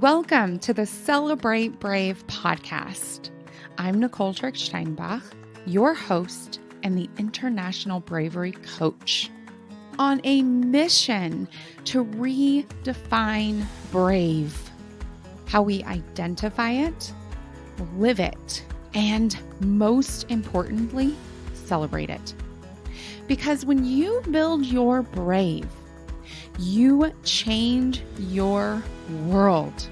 Welcome to the Celebrate Brave podcast. I'm Nicole Steinbach, your host and the International Bravery Coach, on a mission to redefine brave, how we identify it, live it, and most importantly, celebrate it. Because when you build your brave, you change your world,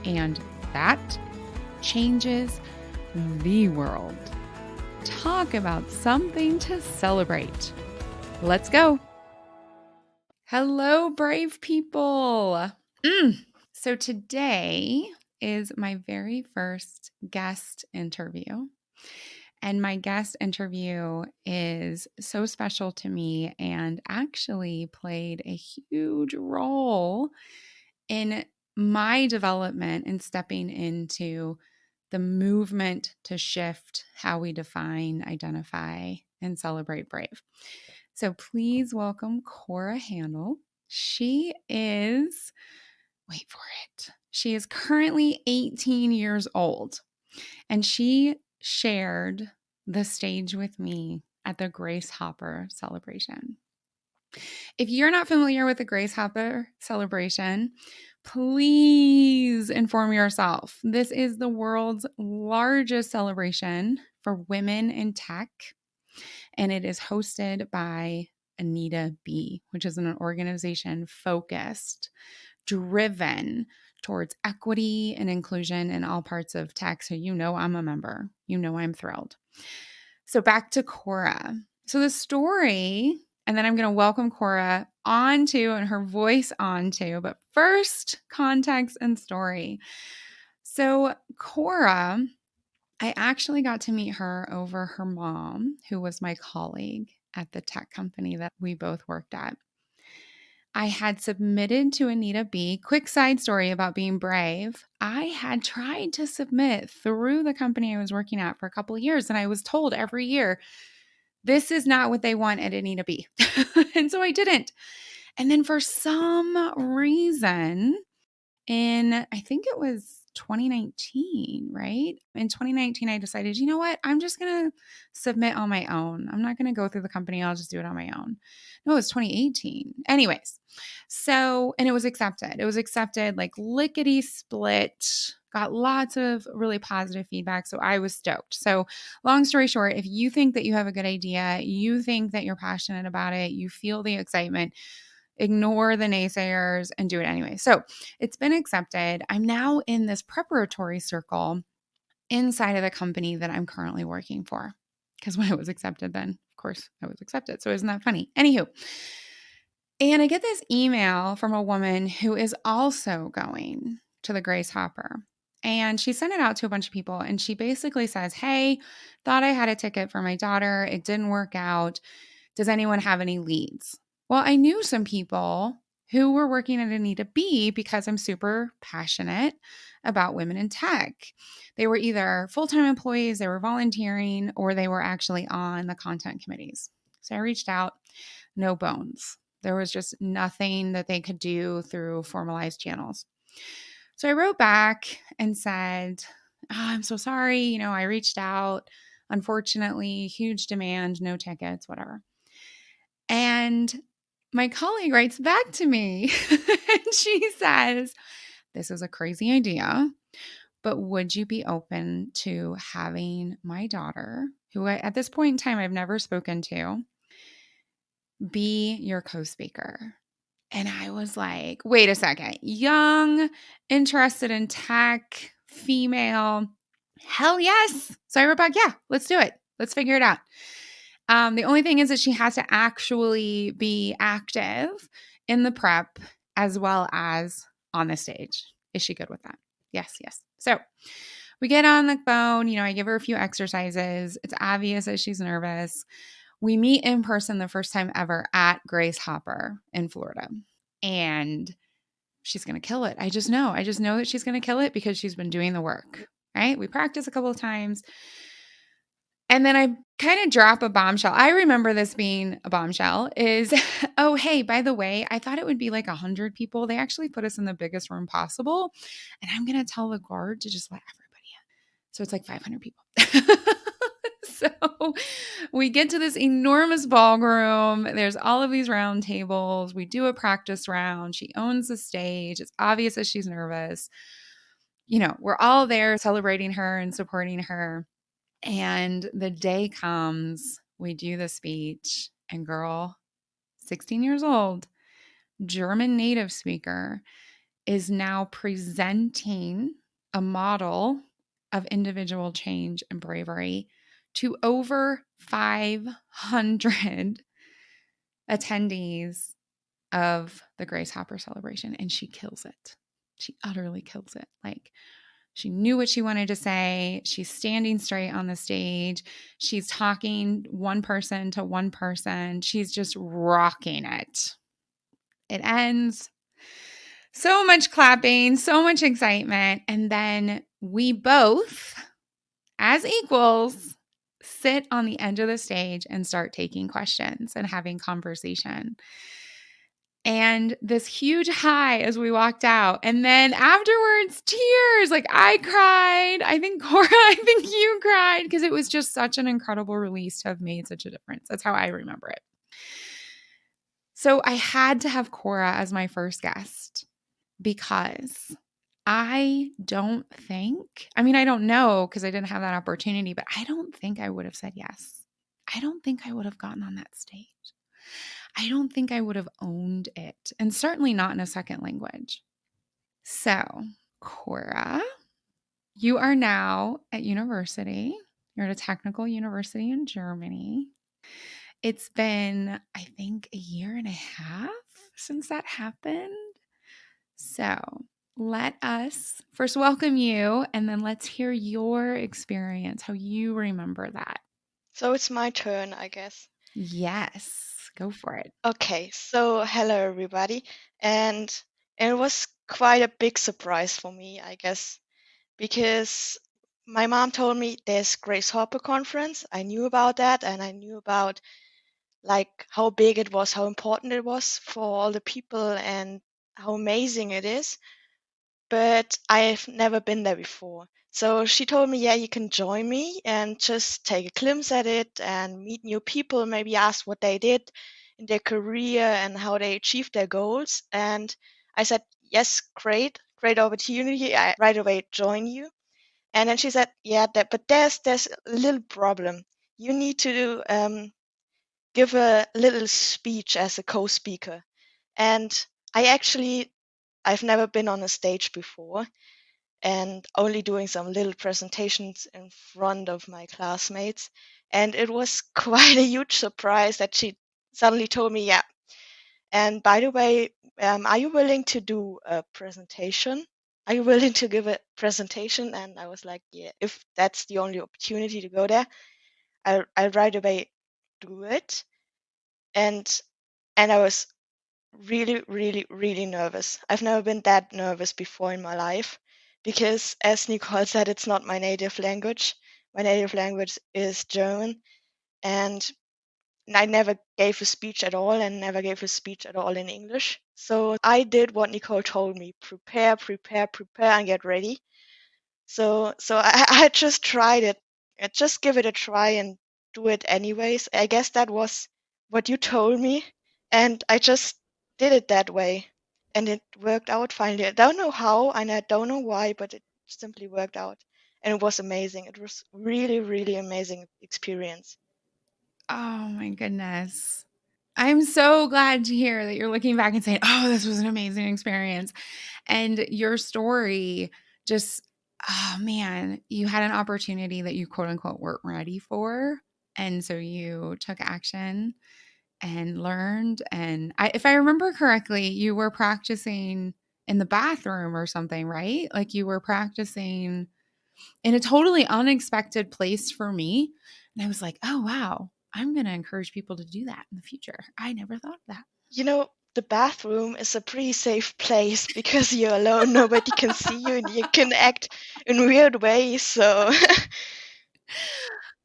and that changes the world. Talk about something to celebrate. Let's go. Hello, brave people. So today is my very first guest interview. And my guest interview is so special to me and actually played a huge role in my development and stepping into the movement to shift how we define, identify, and celebrate brave. So please welcome Cora Haenelt. She is, wait for it, she is currently 18 years old, and she shared the stage with me at the Grace Hopper celebration. If you're not familiar with the Grace Hopper celebration, please inform yourself. This is the world's largest celebration for women in tech, and it is hosted by Anita B., which is an organization focused, driven towards equity and inclusion in all parts of tech. So you know I'm a member. You know I'm thrilled. So back to Cora. So the story, and then I'm going to welcome Cora onto and her voice onto, but first, context and story. So Cora, I actually got to meet her over her mom, who was my colleague at the tech company that we both worked at. I had submitted to Anita B. Quick side story about being brave. I had tried to submit through the company I was working at for a couple of years, and I was told every year, this is not what they want at Anita B. And so I didn't. And then for some reason, I think it was 2019, right? In 2019, I decided, you know what? I'm just going to submit on my own. I'm not going to go through the company. I'll just do it on my own. No, it was 2018. Anyways, and it was accepted. It was accepted like lickety split. Got lots of really positive feedback. So I was stoked. So long story short, if you think that you have a good idea, you think that you're passionate about it, you feel the excitement, ignore the naysayers and do it anyway. So it's been accepted. I'm now in this preparatory circle inside of the company that I'm currently working for. Because when it was accepted, then of course I was accepted. So isn't that funny? Anywho, and I get this email from a woman who is also going to the Grace Hopper. And she sent it out to a bunch of people. And she basically says, hey, thought I had a ticket for my daughter. It didn't work out. Does anyone have any leads? Well, I knew some people who were working at Anita B because I'm super passionate about women in tech. They were either full-time employees, they were volunteering, or they were actually on the content committees. So I reached out, no bones. There was just nothing that they could do through formalized channels. So I wrote back and said, I'm so sorry. I reached out. Unfortunately, huge demand, no tickets, whatever. And my colleague writes back to me and she says, this is a crazy idea, but would you be open to having my daughter, who at this point in time I've never spoken to, be your co-speaker? And I was like, wait a second, young, interested in tech, female, hell yes. So I wrote back, yeah, let's do it. Let's figure it out. The only thing is that she has to actually be active in the prep as well as on the stage. Is she good with that? Yes. So we get on the phone. I give her a few exercises. It's obvious that she's nervous. We meet in person the first time ever at Grace Hopper in Florida. And she's going to kill it. I just know that she's going to kill it because she's been doing the work, right? We practice a couple of times. And then I kind of drop a bombshell. I remember this being a bombshell is, oh, hey, by the way, I thought it would be like 100 people. They actually put us in the biggest room possible. And I'm going to tell the guard to just let everybody in. So it's like 500 people. So we get to this enormous ballroom. There's all of these round tables. We do a practice round. She owns the stage. It's obvious that she's nervous. We're all there celebrating her and supporting her. And the day comes, we do the speech, and girl, 16 years old, German native speaker, is now presenting a model of individual change and bravery to over 500 attendees of the Grace Hopper celebration. And she kills it. She utterly kills it. Like, she knew what she wanted to say. She's standing straight on the stage. She's talking one person to one person. She's just rocking it. It ends. So much clapping, so much excitement. And then we both, as equals, sit on the edge of the stage and start taking questions and having conversation. And this huge high as we walked out. And then afterwards, tears. Like, I cried. I think, Cora, I think you cried, because it was just such an incredible release to have made such a difference. That's how I remember it. So I had to have Cora as my first guest because I don't know, because I didn't have that opportunity, but I don't think I would have said yes. I don't think I would have gotten on that stage. I don't think I would have owned it, and certainly not in a second language. So, Cora, you are now at university. You're at a technical university in Germany. It's been, I think, a year and a half since that happened. So, let us first welcome you, and then let's hear your experience, how you remember that. So it's my turn, I guess. Yes, go for it. Okay, so hello everybody. And it was quite a big surprise for me, I guess, because my mom told me there's Grace Hopper conference. I knew about that, and I knew about like how big it was, how important it was for all the people, and how amazing it is. But I've never been there before. So she told me, yeah, you can join me and just take a glimpse at it and meet new people, maybe ask what they did in their career and how they achieved their goals. And I said, yes, great opportunity. I right away join you. And then she said, yeah, but there's a little problem. You need to give a little speech as a co-speaker. And I've never been on a stage before and only doing some little presentations in front of my classmates. And it was quite a huge surprise that she suddenly told me, yeah. And by the way, are you willing to do a presentation? Are you willing to give a presentation? And I was like, yeah, if that's the only opportunity to go there, I'll right away do it. And and I was really, really, really nervous. I've never been that nervous before in my life because, as Nicole said, it's not my native language. My native language is German, and I never gave a speech at all and never gave a speech at all in English. So I did what Nicole told me: prepare, prepare, prepare, and get ready. So I just tried it. I just give it a try and do it anyways. I guess that was what you told me, and I just did it that way, and it worked out finally. I don't know how, and I don't know why, but it simply worked out, and it was amazing. It was really, really amazing experience. Oh my goodness. I'm so glad to hear that you're looking back and saying, oh, this was an amazing experience. And your story just, oh man, you had an opportunity that you quote unquote weren't ready for. And so you took action and learned. And if I remember correctly, you were practicing in the bathroom or something, right? Like you were practicing in a totally unexpected place for me. And I was like, oh, wow, I'm going to encourage people to do that in the future. I never thought of that. You know, the bathroom is a pretty safe place because you're alone, nobody can see you, and you can act in weird ways. So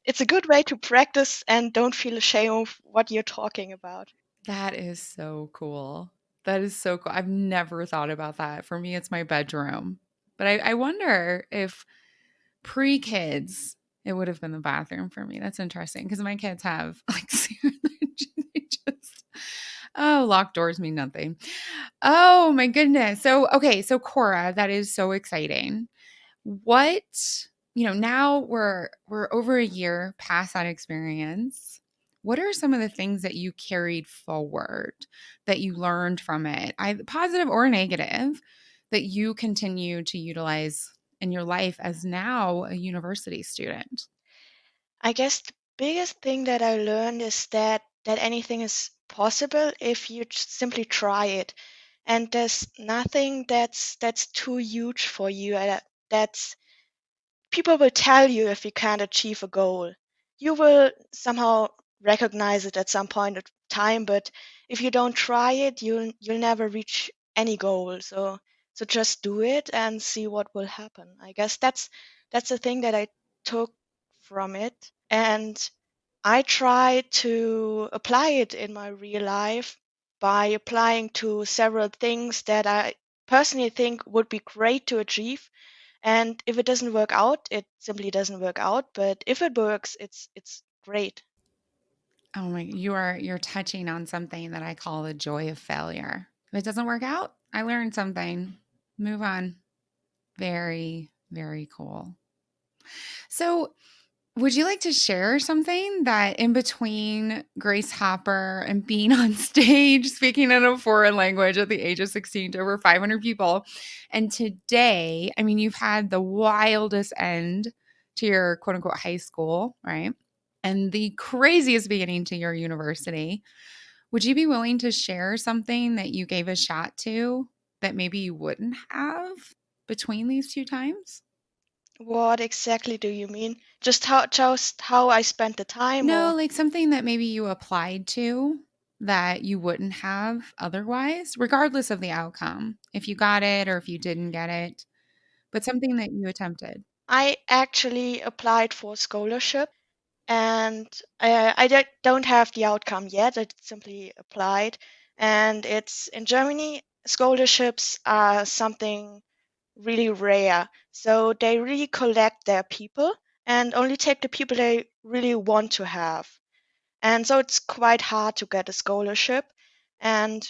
it's a good way to practice and don't feel ashamed of what you're talking about. That is so cool. That is so cool. I've never thought about that. For me, it's my bedroom. But I wonder if pre kids, it would have been the bathroom for me. That's interesting because my kids have like, they just, oh, locked doors mean nothing. Oh my goodness. So, okay. So, Cora, that is so exciting. What, now we're over a year past that experience. What are some of the things that you carried forward that you learned from it, either positive or negative, that you continue to utilize in your life as now a university student? I guess the biggest thing that I learned is that anything is possible if you simply try it. And there's nothing that's too huge for you. That's people will tell you if you can't achieve a goal. You will somehow recognize it at some point of time, but if you don't try it, you'll never reach any goal. So just do it and see what will happen. I guess that's the thing that I took from it. And I try to apply it in my real life by applying to several things that I personally think would be great to achieve, and if it doesn't work out, it simply doesn't work out. But if it works, it's great. Oh my, you're touching on something that I call the joy of failure. If it doesn't work out, I learned something. Move on. Very, very cool. So, would you like to share something that in between Grace Hopper and being on stage speaking in a foreign language at the age of 16 to over 500 people, and today, I mean, you've had the wildest end to your quote unquote high school, right? And the craziest beginning to your university. Would you be willing to share something that you gave a shot to that maybe you wouldn't have between these two times? What exactly do you mean? Just how I spent the time, No, or like something that maybe you applied to that you wouldn't have otherwise, regardless of the outcome, if you got it or if you didn't get it, but something that you attempted. I actually applied for a scholarship, and don't have the outcome yet. I simply applied, and it's in Germany. Scholarships are something really rare. So they really collect their people and only take the people they really want to have. And so it's quite hard to get a scholarship, and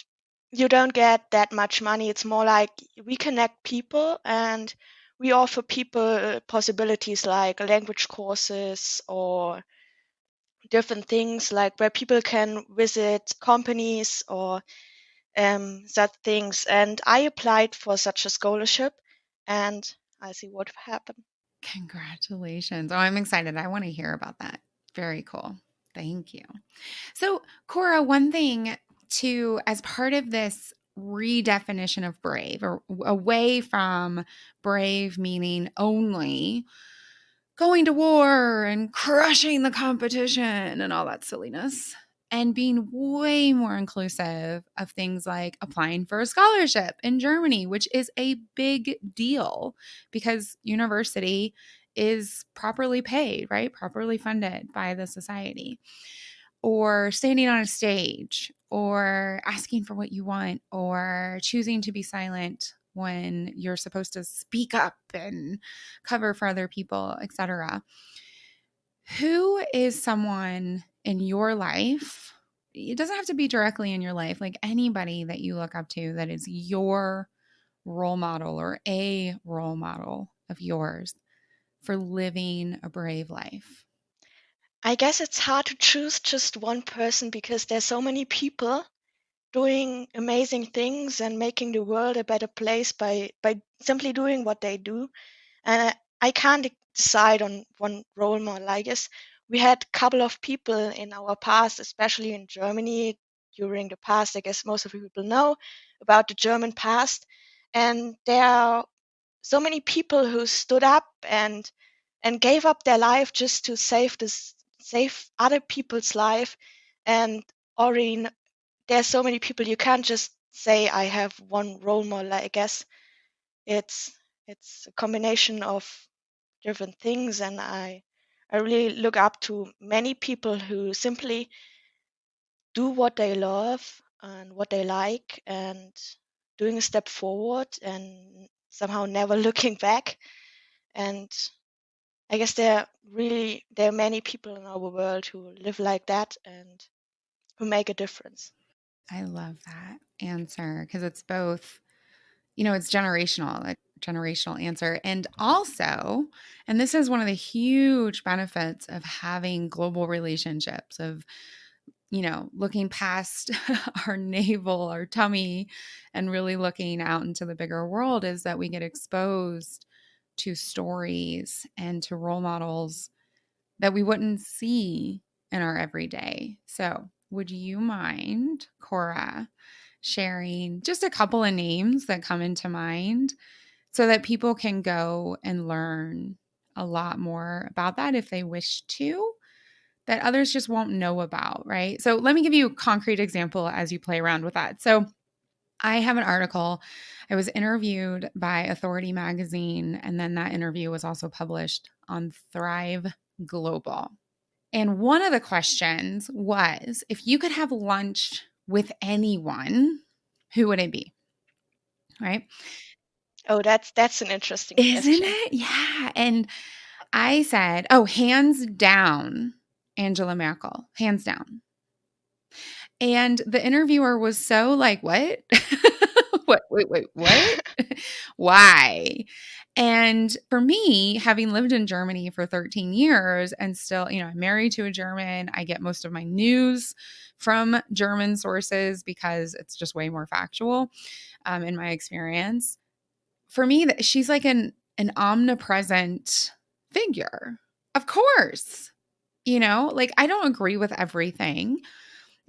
you don't get that much money. It's more like we connect people and we offer people possibilities like language courses or different things like where people can visit companies or such things. And I applied for such a scholarship, and I see what happened. Congratulations. Oh, I'm excited. I want to hear about that. Very cool. Thank you. So, Cora, one thing to, as part of this redefinition of brave, or away from brave meaning only going to war and crushing the competition and all that silliness, and being way more inclusive of things like applying for a scholarship in Germany, which is a big deal because university is properly paid, right? Properly funded by the society, or standing on a stage, or asking for what you want, or choosing to be silent when you're supposed to speak up and cover for other people, etc. Who is someone in your life? It doesn't have to be directly in your life, like anybody that you look up to that is your role model or a role model of yours for living a brave life. I guess it's hard to choose just one person because there's so many people doing amazing things and making the world a better place by simply doing what they do. And I can't decide on one role model. I guess we had a couple of people in our past, especially in Germany during the past. I guess most of you people know about the German past, and there are so many people who stood up and gave up their life just to save other people's life. And already there's so many people, you can't just say I have one role model. I guess it's it's a combination of different things, and I really look up to many people who simply do what they love and what they like and doing a step forward and somehow never looking back. And I guess there are many people in our world who live like that and who make a difference. I love that answer because it's both, you know, it's generational, a generational answer. And also, and this is one of the huge benefits of having global relationships, of, you know, looking past our navel, our tummy, and really looking out into the bigger world, is that we get exposed to stories and to role models that we wouldn't see in our everyday. So, would you mind, Cora, sharing just a couple of names that come into mind so that people can go and learn a lot more about that if they wish to, that others just won't know about, right? So, let me give you a concrete example as you play around with that. So, I have an article. I was interviewed by Authority Magazine, and then that interview was also published on Thrive Global. And one of the questions was, if you could have lunch with anyone, who would it be? Right? Oh, that's an interesting Isn't question. it? Yeah. And I said, oh, hands down, Angela Merkel, hands down. And the interviewer was so like, what? What? Wait, what? Why? And for me, having lived in Germany for 13 years and still, you know, I'm married to a German, I get most of my news from German sources because it's just way more factual, in my experience. For me, she's like an omnipresent figure. Of course. You know, like I don't agree with everything.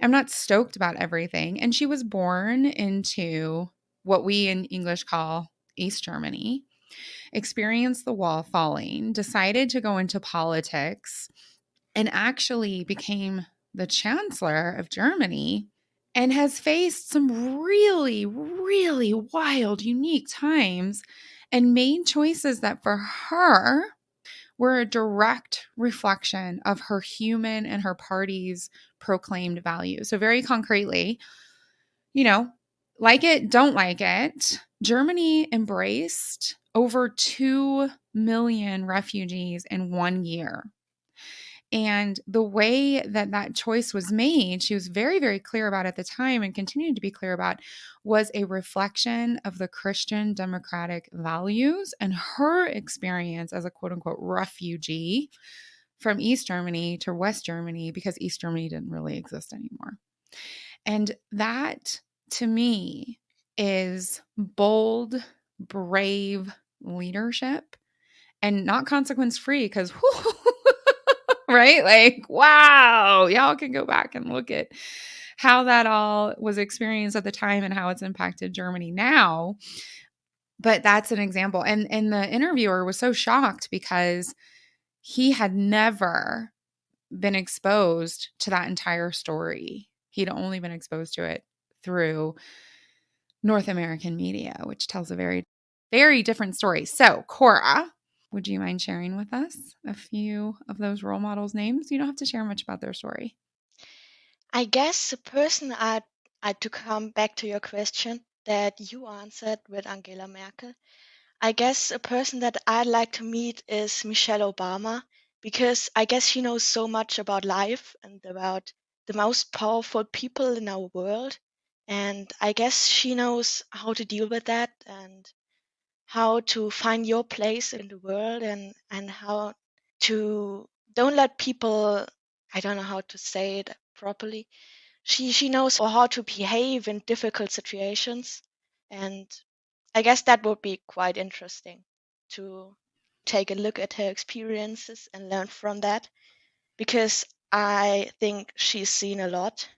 I'm not stoked about everything. And she was born into what we in English call East Germany, experienced the wall falling, decided to go into politics, and actually became the chancellor of Germany, and has faced some really, really wild, unique times and made choices that for her were a direct reflection of her human and her party's proclaimed values. So, very concretely, you know, like it, don't like it, Germany embraced over 2 million refugees in 1 year. And the way that that choice was made, she was very, very clear about at the time and continued to be clear about, was a reflection of the Christian democratic values and her experience as a quote unquote refugee from East Germany to West Germany because East Germany didn't really exist anymore. And that to me is bold, brave leadership and not consequence free because right? Like, wow, y'all can go back and look at how that all was experienced at the time and how it's impacted Germany now. But that's an example. And the interviewer was so shocked because he had never been exposed to that entire story. He'd only been exposed to it through North American media, which tells a very, very different story. So, Cora, would you mind sharing with us a few of those role models' names? You don't have to share much about their story. I guess the person I to come back to your question that you answered with Angela Merkel, I guess a person that I'd like to meet is Michelle Obama because I guess she knows so much about life and about the most powerful people in our world. And I guess she knows how to deal with that and how to find your place in the world and how to don't let people, I don't know how to say it properly. She knows how to behave in difficult situations, and I guess that would be quite interesting to take a look at her experiences and learn from that because I think she's seen a lot.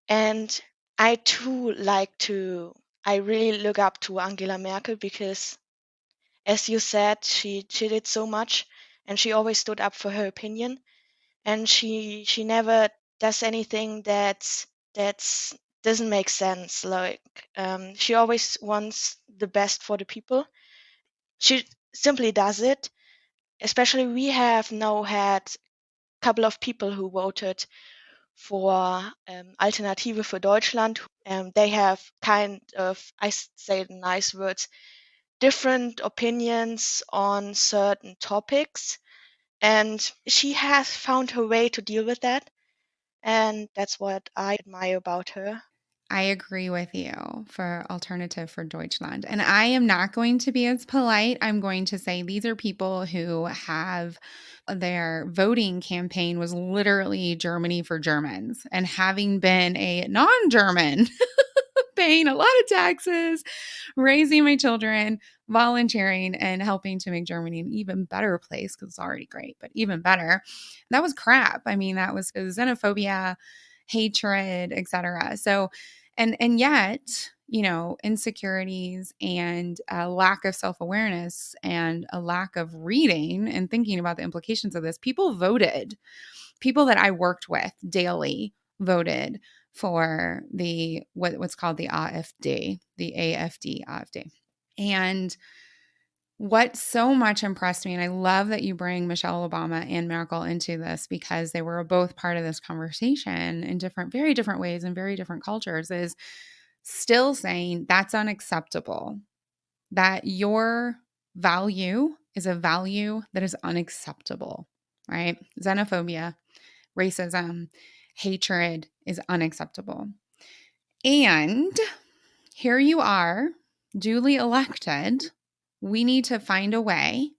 And I too I really look up to Angela Merkel because, as you said, she did so much and she always stood up for her opinion and she never does anything that's doesn't make sense. Like she always wants the best for the people. She simply does it. Especially we have now had couple of people who voted for Alternative für Deutschland. They have kind of, say the nice words, different opinions on certain topics. And she has found her way to deal with that. And that's what I admire about her. I agree with you for Alternative for Deutschland. And I am not going to be as polite. I'm going to say these are people who have their voting campaign was literally Germany for Germans. And having been a non German, paying a lot of taxes, raising my children, volunteering, and helping to make Germany an even better place because it's already great, but even better. That was crap. I mean, that was xenophobia, hatred, etc. So, and yet, you know, insecurities and a lack of self-awareness and a lack of reading and thinking about the implications of this, people voted. People that I worked with daily voted for the what's called the AfD, the AfD. And what so much impressed me, and I love that you bring Michelle Obama and Merkel into this because they were both part of this conversation in different, very different ways and very different cultures, is still saying that's unacceptable. That your value is a value that is unacceptable, right? Xenophobia, racism, hatred is unacceptable. And here you are, duly elected. We need to find a way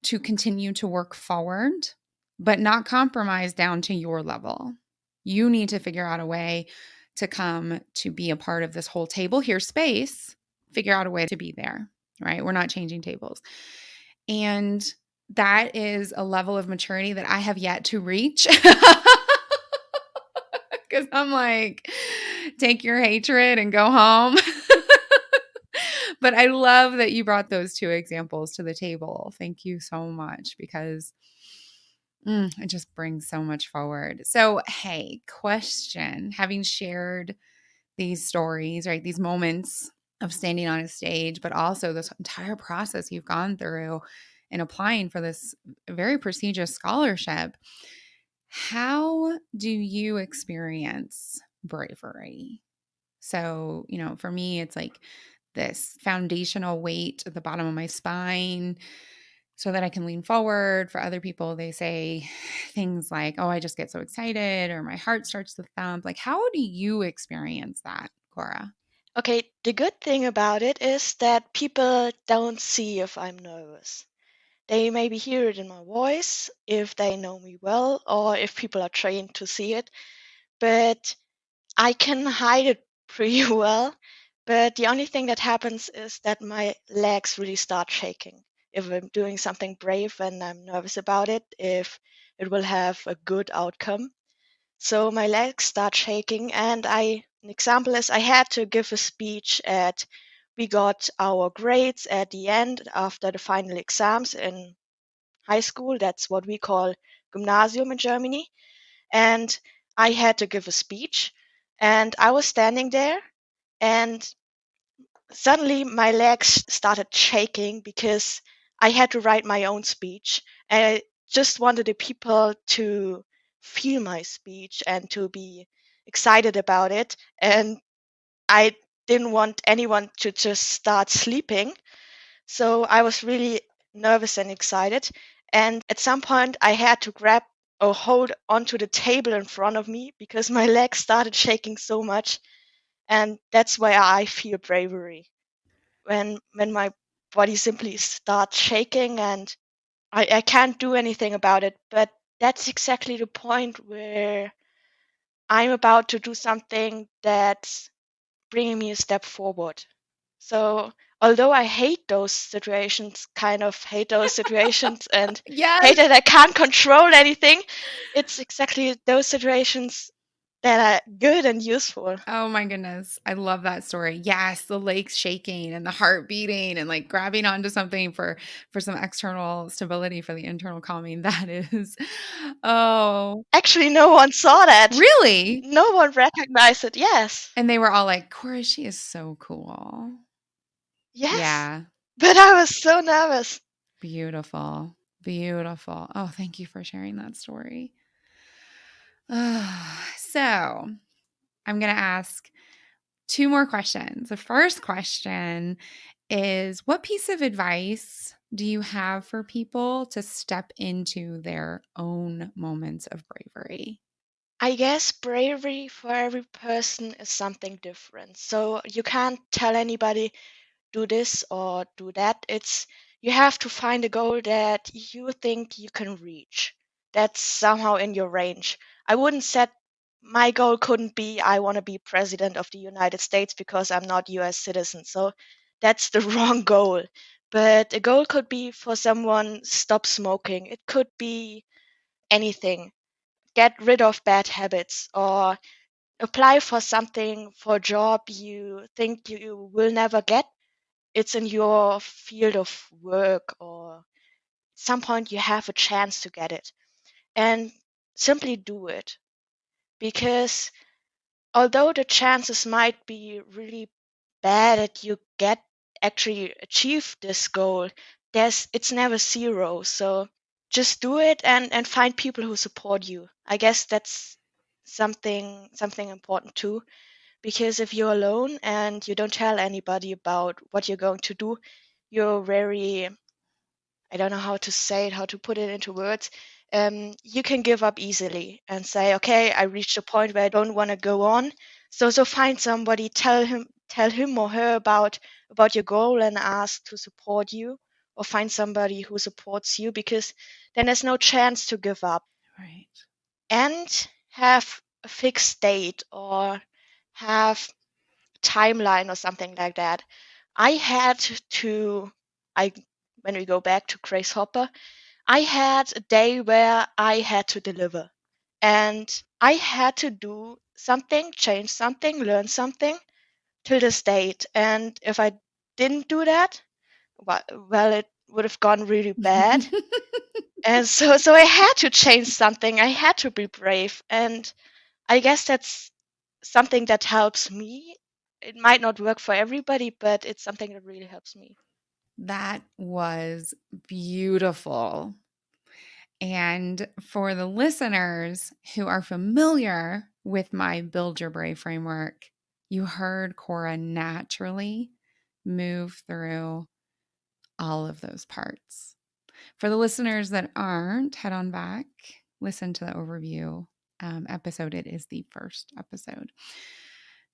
to continue to work forward, but not compromise down to your level. You need to figure out a way to come to be a part of this whole table. Here's space, figure out a way to be there, right? We're not changing tables. And that is a level of maturity that I have yet to reach. Because I'm like, take your hatred and go home. But I love that you brought those two examples to the table. Thank you so much because it just brings so much forward. So, hey, question, having shared these stories, right, these moments of standing on a stage, but also this entire process you've gone through in applying for this very prestigious scholarship, how do you experience bravery? So, you know, for me, it's like this foundational weight at the bottom of my spine so that I can lean forward. For other people, they say things like, oh, I just get so excited or my heart starts to thump. Like, how do you experience that, Cora? Okay, the good thing about it is that people don't see if I'm nervous. They maybe hear it in my voice if they know me well or if people are trained to see it, but I can hide it pretty well. But the only thing that happens is that my legs really start shaking. If I'm doing something brave and I'm nervous about it, if it will have a good outcome. So my legs start shaking, and an example is I had to give a speech at, we got our grades at the end after the final exams in high school. That's what we call Gymnasium in Germany. And I had to give a speech, and I was standing there, and suddenly my legs started shaking because I had to write my own speech. And I just wanted the people to feel my speech and to be excited about it. And I didn't want anyone to just start sleeping. So I was really nervous and excited. And at some point, I had to grab or hold onto the table in front of me because my legs started shaking so much. And that's where I feel bravery when my body simply starts shaking and I can't do anything about it. But that's exactly the point where I'm about to do something that's bringing me a step forward. So although I hate those situations, kind of hate those situations and hate Yes. that I can't control anything, it's exactly those situations that are good and useful. Oh my goodness. I love that story. Yes, the legs shaking and the heart beating and like grabbing onto something for some external stability for the internal calming. That is oh, Actually, no one saw that. really? No one recognized it. Yes. And they were all like, "Cora, she is so cool." Yes. Yeah, But I was so nervous. beautiful. Beautiful. Oh, thank you for sharing that story. So I'm going to ask two more questions. The first question is, what piece of advice do you have for people to step into their own moments of bravery? I guess bravery for every person is something different. So you can't tell anybody do this or do that. It's you have to find a goal that you think you can reach. That's somehow in your range. I wouldn't set my goal couldn't be I want to be president of the United States because I'm not US citizen. So that's the wrong goal. But a goal could be for someone stop smoking. It could be anything. Get rid of bad habits or apply for something for a job you think you will never get. It's in your field of work or some point you have a chance to get it, and simply do it, because although the chances might be really bad that you get actually achieve this goal, it's never zero. So just do it and find people who support you. I guess that's something important too, because if you're alone and you don't tell anybody about what you're going to do, you're very, I don't know how to say it, how to put it into words. You can give up easily and say, okay, I reached a point where I don't want to go on. So find somebody, tell him or her about your goal and ask to support you, or find somebody who supports you, because then there's no chance to give up. Right. And have a fixed date or have timeline or something like that. I had to, I when we go back to Grace Hopper, I had a day where I had to deliver, and I had to do something, change something, learn something till this date. And if I didn't do that, well, it would have gone really bad. And so I had to change something. I had to be brave, and I guess that's something that helps me. It might not work for everybody, but it's something that really helps me. That was beautiful. And for the listeners who are familiar with my Build Your Brave framework, you heard Cora naturally move through all of those parts. For the listeners that aren't, head on back, listen to the overview episode. It is the first episode.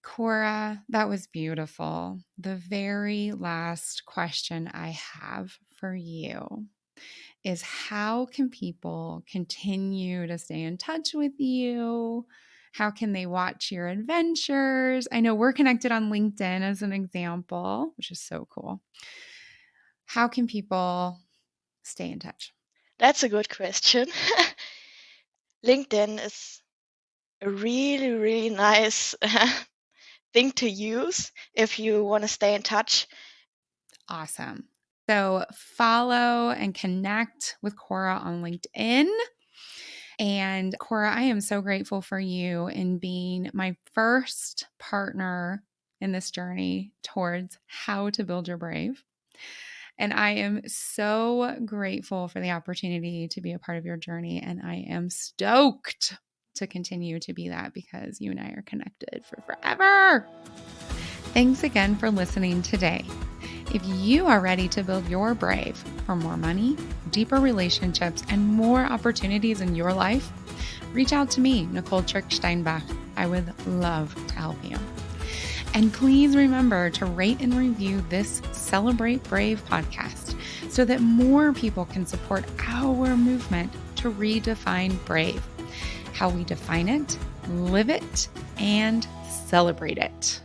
Cora, that was beautiful. The very last question I have for you is, how can people continue to stay in touch with you? How can they watch your adventures? I know we're connected on LinkedIn as an example, which is so cool. How can people stay in touch? That's a good question. LinkedIn is a really, really nice thing to use if you want to stay in touch. Awesome. So follow and connect with Cora on LinkedIn. And Cora, I am so grateful for you in being my first partner in this journey towards how to build your brave. And I am so grateful for the opportunity to be a part of your journey. And I am stoked to continue to be that, because you and I are connected for forever. Thanks again for listening today. If you are ready to build your brave for more money, deeper relationships, and more opportunities in your life, reach out to me, Nicole Steinbach. I would love to help you. And please remember to rate and review this Celebrate Brave podcast so that more people can support our movement to redefine brave, how we define it, live it, and celebrate it.